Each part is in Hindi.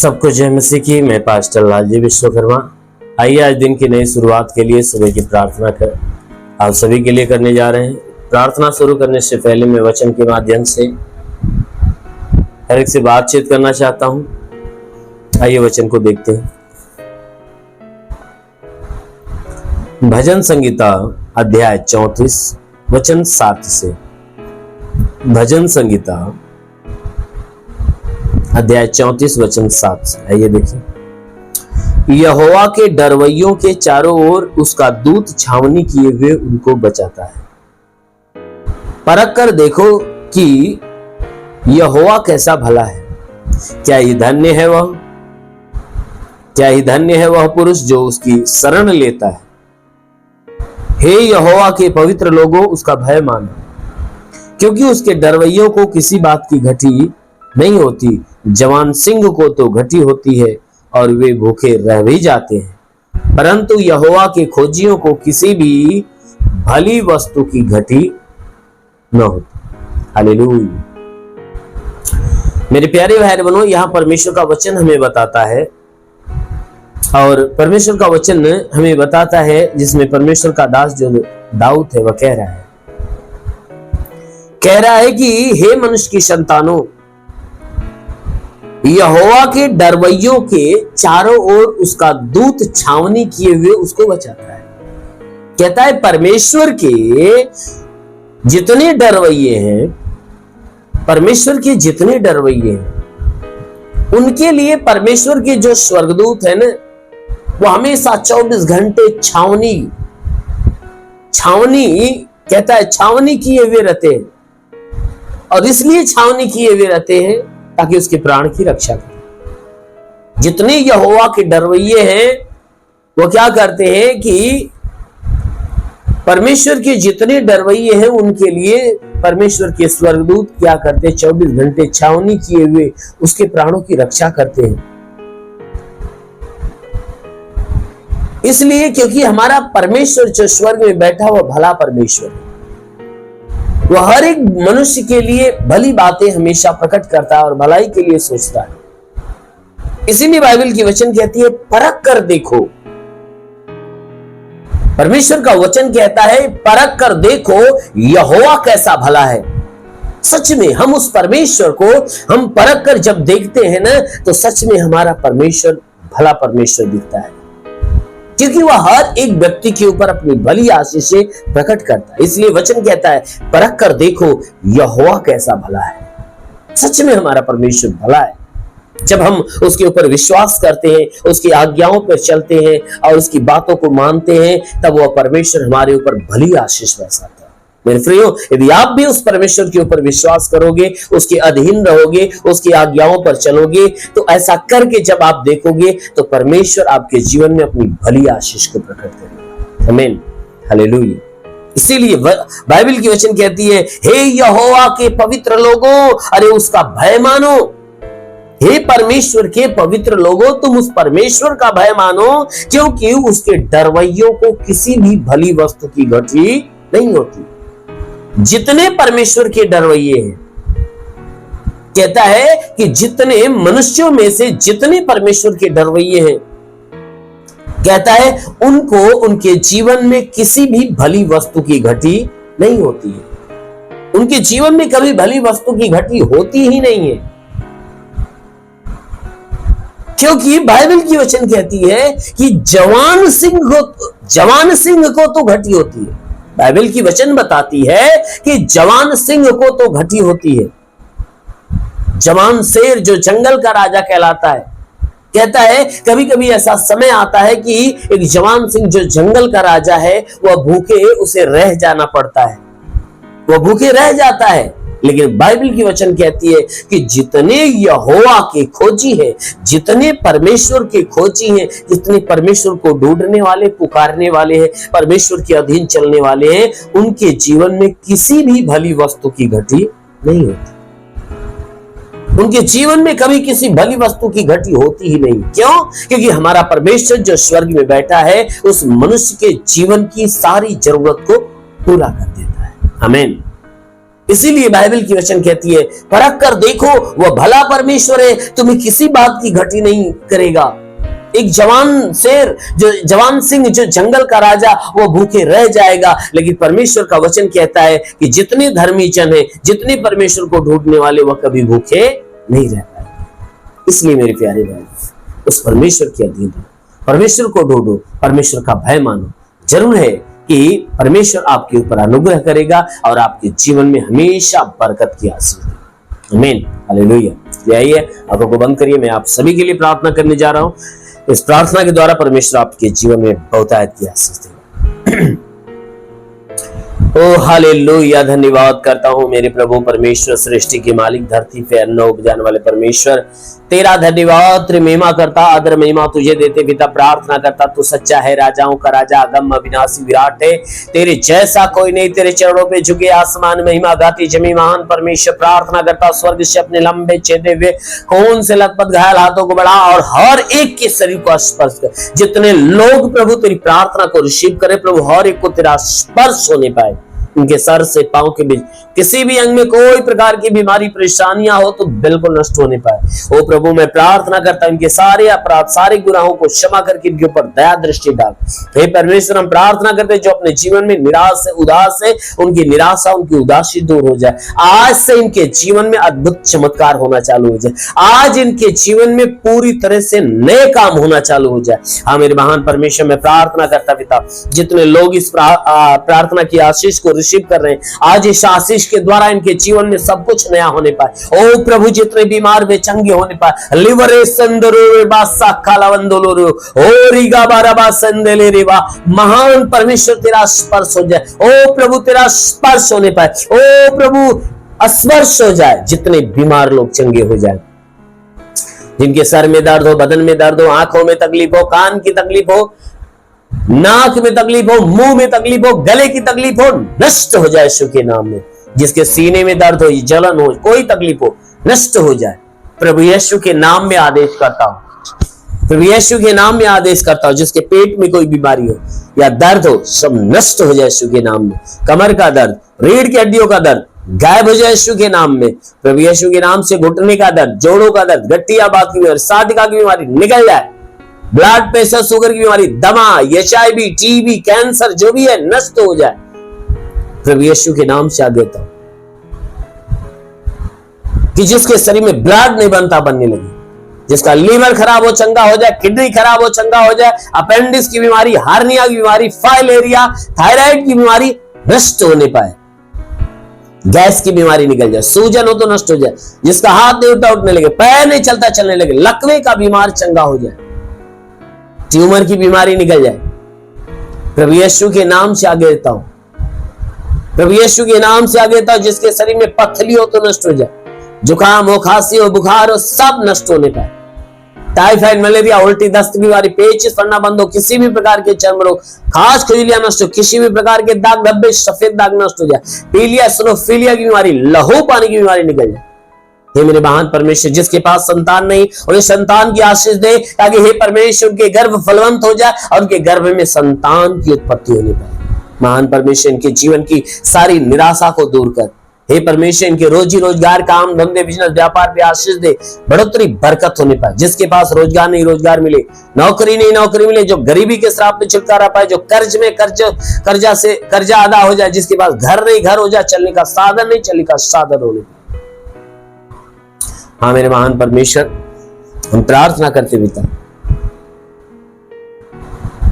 सबको जय मसीह की। मैं पास्टर लालजी विश्वकर्मा। आइए आज दिन की नई शुरुआत के लिए सुबह की प्रार्थना कर आप सभी के लिए करने जा रहे हैं। प्रार्थना शुरू करने से पहले मैं वचन के माध्यम से हर एक से बातचीत करना चाहता हूं। आइए वचन को देखते हैं। भजन संगीता अध्याय 34 वचन 7 से। भजन संगीता अध्याय 34 वचन 7 से। आइए देखिए। यहोवा के डरवैयों के चारों ओर उसका दूत छावनी किए हुए उनको बचाता है। परख कर देखो कि यहोवा कैसा भला है। क्या ही धन्य है वह, क्या ही धन्य है वह पुरुष जो उसकी शरण लेता है। हे यहोवा के पवित्र लोगों, उसका भय मानो, क्योंकि उसके डरवैयों को किसी बात की घटी नहीं होती। जवान सिंह को तो घटी होती है और वे भूखे रह भी जाते हैं, परंतु यहोवा के खोजियों को किसी भी भली वस्तु की घटी न होती। हालेलुया। मेरे प्यारे भाई बहनों, यहां परमेश्वर का वचन हमें बताता है, और परमेश्वर का वचन हमें बताता है जिसमें परमेश्वर का दास जो दाऊद है वह कह रहा है कि हे मनुष्य की संतानों, यहोवा के डरवैयों के चारों ओर उसका दूत छावनी किए हुए उसको बचाता है। कहता है परमेश्वर के जितने डरवैये हैं, परमेश्वर के जितने डरवैये हैं, उनके लिए परमेश्वर के जो स्वर्गदूत है ना, वो हमेशा 24 घंटे छावनी कहता है छावनी किए हुए रहते हैं। और इसलिए छावनी किए हुए रहते हैं ताकि उसके प्राण की रक्षा करें। जितने यहोवा के डरवैये हैं वो क्या करते हैं कि परमेश्वर के जितने डरवैये हैं उनके लिए परमेश्वर के स्वर्गदूत क्या करते हैं, 24 घंटे छावनी किए हुए उसके प्राणों की रक्षा करते हैं। इसलिए क्योंकि हमारा परमेश्वर जो स्वर्ग में बैठा हुआ भला परमेश्वर है, वह हर एक मनुष्य के लिए भली बातें हमेशा प्रकट करता है और भलाई के लिए सोचता है। इसीलिए बाइबल की वचन कहती है परख कर देखो। परमेश्वर का वचन कहता है परख कर देखो यहोवा कैसा भला है। सच में हम उस परमेश्वर को हम परख कर जब देखते हैं ना, तो सच में हमारा परमेश्वर भला परमेश्वर दिखता है, क्योंकि वह हर एक व्यक्ति के ऊपर अपनी भली आशीषें प्रकट करता है। इसलिए वचन कहता है परख कर देखो यहोवा कैसा भला है। सच में हमारा परमेश्वर भला है। जब हम उसके ऊपर विश्वास करते हैं, उसकी आज्ञाओं पर चलते हैं और उसकी बातों को मानते हैं, तब वह परमेश्वर हमारे ऊपर भली आशीष बरसाता है। मेरे प्रियो, यदि आप भी उस परमेश्वर के ऊपर विश्वास करोगे, उसके अधीन रहोगे, उसकी आज्ञाओं पर चलोगे, तो ऐसा करके जब आप देखोगे तो परमेश्वर आपके जीवन में अपनी भली आशीष को प्रकट करेगा। आमीन, हालेलुया। इसीलिए बाइबल की वचन कहती है हे यहोवा के पवित्र लोगों, अरे उसका भय मानो। हे परमेश्वर के पवित्र लोगों, तुम उस परमेश्वर का भय मानो, क्योंकि उसके डरवैयों को किसी भी भली वस्तु की घटी नहीं होती। जितने परमेश्वर के डरवैये हैं, कहता है कि जितने मनुष्यों में से जितने परमेश्वर के डरवैये हैं, कहता है उनको उनके जीवन में किसी भी भली वस्तु की घटी नहीं होती है। उनके जीवन में कभी भली वस्तु की घटी होती ही नहीं है, क्योंकि बाइबल की वचन कहती है कि जवान सिंह को तो घटी होती है। बाइबल की वचन बताती है कि जवान सिंह को तो घटी होती है। जवान शेर जो जंगल का राजा कहलाता है, कहता है कभी कभी ऐसा समय आता है कि एक जवान सिंह जो जंगल का राजा है वह भूखे उसे रह जाना पड़ता है, वह भूखे रह जाता है। लेकिन बाइबल की वचन कहती है कि जितने यहोवा के खोजी हैं, जितने परमेश्वर के खोजी हैं, जितने परमेश्वर को ढूंढने वाले, पुकारने वाले हैं, परमेश्वर के अधीन चलने वाले हैं, उनके जीवन में किसी भी भली वस्तु की घटी नहीं होती। उनके जीवन में कभी किसी भली वस्तु की घटी होती ही नहीं। क्यों? क्योंकि हमारा परमेश्वर जो स्वर्ग में बैठा है, उस मनुष्य के जीवन की सारी जरूरत को पूरा कर देता है। आमीन। इसीलिए बाइबल की वचन कहती है, परख कर देखो वह भला परमेश्वर है, तुम्हें किसी बात की घटी नहीं करेगा। एक जवान शेर, जो जवान सिंह, जो जंगल का राजा, वो भूखे रह जाएगा, लेकिन परमेश्वर का वचन कहता है कि जितने धर्मी जन है, जितने परमेश्वर को ढूंढने वाले, वह कभी भूखे नहीं रह पाएंगे। इसलिए मेरे प्यारे भाई, उस परमेश्वर के अधीन हो, परमेश्वर को ढूंढो, परमेश्वर का भय मानो। जरूर है कि परमेश्वर आपके ऊपर अनुग्रह करेगा और आपके जीवन में हमेशा बरकत की आशीष देगा। आमीन, हालेलुया। आइए आंखों को बंद करिए, मैं आप सभी के लिए प्रार्थना करने जा रहा हूं। इस प्रार्थना के द्वारा परमेश्वर आपके जीवन में बहुतायत की आशीष देगा। ओ हालेलुया, धन्यवाद करता हूं मेरे प्रभु परमेश्वर, सृष्टि के मालिक, धरती पे अन्न उपजाने वाले परमेश्वर, तेरा धन्यवाद, तेरी महिमा करता, आदर महिमा तुझे देते पिता। प्रार्थना करता, तू सच्चा है, राजाओं का राजा, अगम अविनाशी विराट है, तेरे जैसा कोई नहीं, तेरे चरणों पे झुके आसमान महिमा गाती जमी महान परमेश्वर। प्रार्थना करता, स्वर्ग से अपने लंबे छेदे हुए खून से लथपथ घायल हाथों को बढ़ा और हर एक के शरीर को स्पर्श कर। जितने लोग प्रभु तेरी प्रार्थना को रिसीव करे प्रभु, हर एक को तेरा स्पर्श होने पाए। उनके सर से पांव के बीच किसी भी अंग में कोई प्रकार की बीमारी परेशानियां हो तो बिल्कुल नष्ट होने पाए। ओ प्रभु, मैं प्रार्थना करता हूं, इनके सारे अपराध, सारे गुनाहों को क्षमा करके इनके ऊपर दया दृष्टि डाल। हे परमेश्वर, हम प्रार्थना करते हैं जो अपने जीवन में निराश है, उदास है, उनकी निराशा, उनकी उदासी दूर हो जाए। आज से इनके जीवन में अद्भुत चमत्कार होना चालू हो जाए। आज इनके जीवन में पूरी तरह से नए काम होना चालू हो जाए। हाँ मेरे महान परमेश्वर, मैं प्रार्थना करता पिता, जितने लोग इस प्रार्थना की आशीष को रिसीव कर रहे हैं, आज इस आशीष के द्वारा इनके जीवन में सब कुछ नया होने पाए। ओ प्रभु, जितने बीमार वे चंगे होने पाए। लिवरे संदरो बासा कालावंदोलो ओ रिगा बाराबा संदेले रेवा, महान परमेश्वर तेरा स्पर्श हो जाए। ओ प्रभु, तेरा स्पर्श होने पाए। ओ प्रभु, स्पर्श हो जाए, जितने बीमार लोग चंगे हो जाए, जिनके सर में दर्द हो, बदन में दर्द हो, आंखों में तकलीफ हो, कान की तकलीफ हो, नाक में तकलीफ हो, मुंह में तकलीफ हो, गले की तकलीफ हो, नष्ट हो जाए यीशु के नाम में। जिसके सीने में दर्द हो, जलन हो, कोई तकलीफ हो, नष्ट हो जाए। प्रभु यीशु के नाम में आदेश करता हूं, प्रभु यीशु के नाम में आदेश करता हूं, जिसके पेट में कोई बीमारी हो या दर्द हो, सब नष्ट हो जाए यीशु के नाम में। कमर का दर्द, रीढ़ की हड्डियों का दर्द गायब हो जाए यीशु के नाम में। प्रभु यीशु के नाम से घुटने का दर्द, जोड़ों का दर्द, गठियाबाद की बीमारी, साधिका की बीमारी निकल जाए। ब्लड प्रेशर, शुगर की बीमारी, दमा, HIV, TB, कैंसर, जो भी है नष्ट हो जाए। प्रभु यीशु के नाम से आगे देता हूं कि जिसके शरीर में ब्लड नहीं बनता, बनने लगे, जिसका लीवर खराब हो चंगा हो जाए, किडनी खराब हो चंगा हो जाए, अपेंडिक्स की बीमारी, हार्निया की बीमारी, फाइलेरिया, थायराइड की बीमारी नष्ट होने पाए। गैस की बीमारी निकल जाए, सूजन हो तो नष्ट हो जाए, जिसका हाथ नहीं उठता उठने लगे, पैर नहीं चलता चलने लगे, लकवे का बीमार चंगा हो जाए, ट्यूमर की बीमारी निकल जाए। प्रभु यीशु के नाम से आगे देता हूं, प्रभु यीशु के नाम से आगे देता हूं, जिसके शरीर में पथरी हो तो नष्ट हो जाए, जुकाम हो, खांसी हो, बुखार हो, सब नष्ट होने पाए। टाइफाइड, मलेरिया, उल्टी, दस्त बीमारी, पेचिश पड़ना बंद हो, किसी भी प्रकार के चर्म रोग, खास खुजलियां नष्ट हो, किसी भी प्रकार के दाग धब्बे, सफेद दाग नष्ट हो जाए, पीलिया, स्नोफिलिया की बीमारी, लहू पानी की बीमारी निकल जाए। हे मेरे महान परमेश्वर, जिसके पास संतान नहीं उन्हें संतान की आशीष दे, ताकि हे परमेश्वर उनके गर्भ फलवंत हो जाए और उनके गर्भ में संतान की उत्पत्ति होने पाए। महान परमेश्वर, इनके जीवन की सारी निराशा को दूर कर। हे परमेश्वर, इनके रोजी रोजगार, काम धंधे, बिजनेस, व्यापार पे आशीष दे, बढ़ोतरी बरकत होने पाए। जिसके पास रोजगार नहीं रोजगार मिले, नौकरी नहीं नौकरी मिले, जो गरीबी के श्राप में छुटकारा पाए, जो कर्ज में कर्जा अदा हो जाए, जिसके पास घर नहीं घर हो जाए, चलने का साधन नहीं चलने का साधन होने पाए। हाँ मेरे महान परमेश्वर, हम प्रार्थना करते पिता,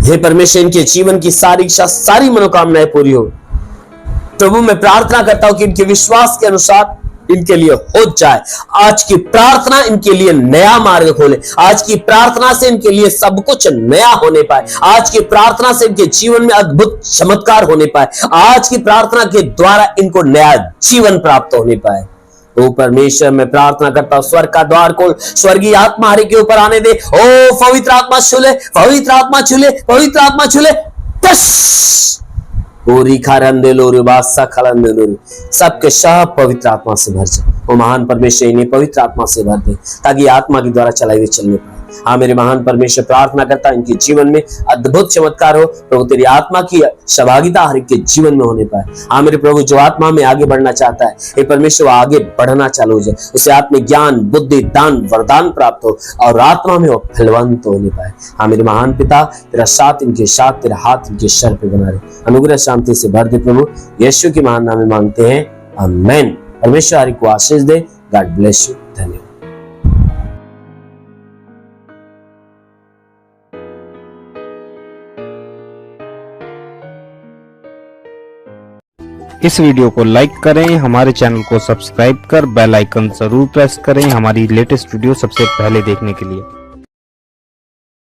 हे परमेश्वर, इनके जीवन की सारी इच्छा, सारी मनोकामनाएं पूरी हो। प्रभु मैं प्रार्थना करता हूं कि इनके विश्वास के अनुसार इनके लिए हो जाए। आज की प्रार्थना इनके लिए नया मार्ग खोले, आज की प्रार्थना से इनके लिए सब कुछ नया होने पाए, आज की प्रार्थना से इनके जीवन में अद्भुत चमत्कार होने पाए, आज की प्रार्थना के द्वारा इनको नया जीवन प्राप्त होने पाए। ओ परमेश्वर, मैं प्रार्थना करता हूं, स्वर्ग का द्वार खोल, स्वर्गीय आत्मा हरि के ऊपर आने दे। ओ पवित्र आत्मा छूले, पवित्र आत्मा छूले, पवित्र आत्मा छूले, सबके सब पवित्र आत्मा से भर जाए। वो महान परमेश्वर इन्हें पवित्र आत्मा से भर दे, ताकि आत्मा के द्वारा चलाए हुए चलने पाए। हाँ मेरे महान परमेश्वर, प्रार्थना करता इनके जीवन में अद्भुत चमत्कार हो प्रभु, तेरी आत्मा की सहभागिता हर एक के जीवन में होने पाए। हाँ मेरे प्रभु, जो आत्मा में आगे बढ़ना चाहता है हे परमेश्वर, वो आगे बढ़ना चालू हो जाए, उसे आत्मिक ज्ञान, बुद्धि, दान, वरदान प्राप्त हो और आत्मा में वो फलवंत होने पाए। हाँ मेरे महान पिता, तेरा साथ इनके साथ, तेरा हाथ इनके सर पे बना रहे, अनुग्रह शांति से भर दे प्रभु, यीशु के महान नाम में मांगते हैं, आमीन। परमेश्वर हर एक को आशीष दे। God bless you. धन्यवाद। इस वीडियो को लाइक करें, हमारे चैनल को सब्सक्राइब कर बेल आइकन जरूर प्रेस करें हमारी लेटेस्ट वीडियो सबसे पहले देखने के लिए।